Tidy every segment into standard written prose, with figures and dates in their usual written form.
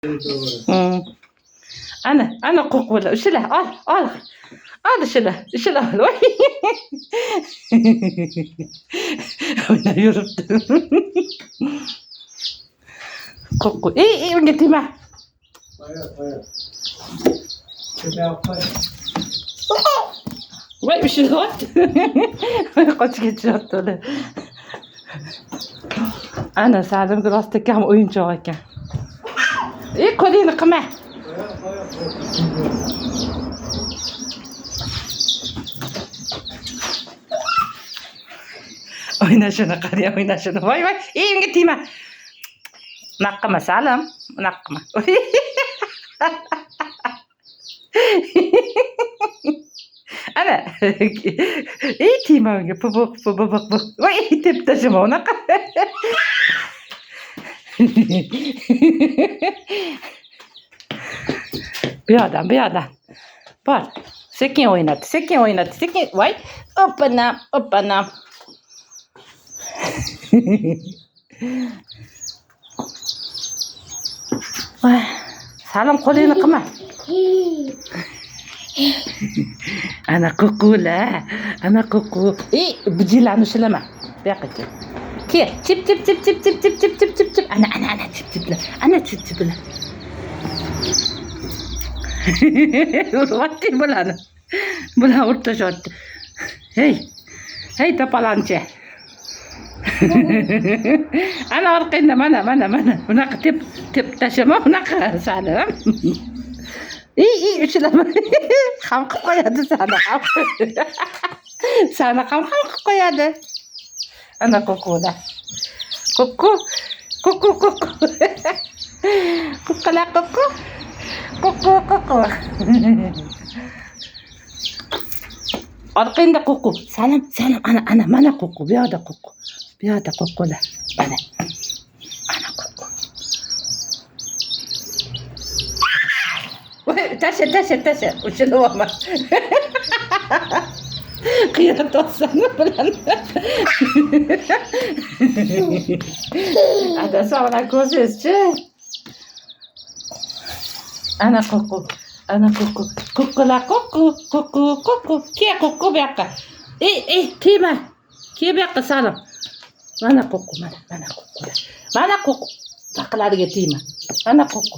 Hmm. Ana kokula. Ushla al. Al ushla al. Voy. Oyna yuribdi. Koku. Unga tegma. Voy ushlayapti. Qochib ketyapti ular. Ana Salimga rosta kam o'yinchoq ekan. Qo'lingni qilma. O'yna shuni, qara, o'yna shuni. Voy, unga tegma. Unaqa qilma, Salim. Unaqa qilma. Ana. Tegma unga. Pubuq. Voy, tep tashlama unaqa. Bu yoqdan. Bor. Sekin o'ynat. Voy. Opana. Voy. Salim, qo'lingni qilma. Ana ko'kula. Bijilani ushlama. Bu yoqqa kel. Kel. Chip. Ana chip. Ana chip. Urvatdi bularni. Bular o'rtashyapti. Hey topalanchi. Ana orqangda mana. Bunaqa tep tashlama, bunaqa Salim. Ushlama. Ham qilib qo'yadi sani. Sani ham qilib qo'yadi. Ana ko'kula. Ko'ku. Ko'kula. Orqangda ko'ku. Salim, ana mana ko'ku. Bu yoqda ko'ku. Bu yoqda ko'kular. Mana. Ana ko'ku. Voy, tasha. Ushlayapma. Qiyotosan bilan. Ada savla ko'zingizchi. Ana ko'ku. Ko'kular. Ke ko'ku bu yoqqa. Tegma. Ke bu yoqqa Salim. Mana ko'ku, mana ko'kular. Mana ko'ku. Taqlariga tegma. Mana ko'ku.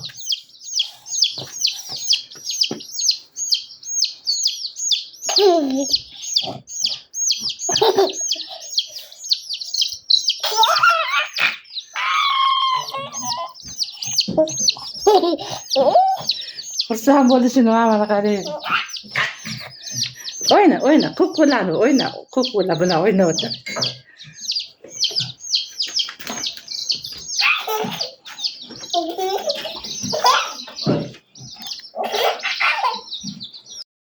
Xursand bo'lishini mana qarang. O'yna, ko'kularni o'yna. Ko'kular bilan o'ynayapti.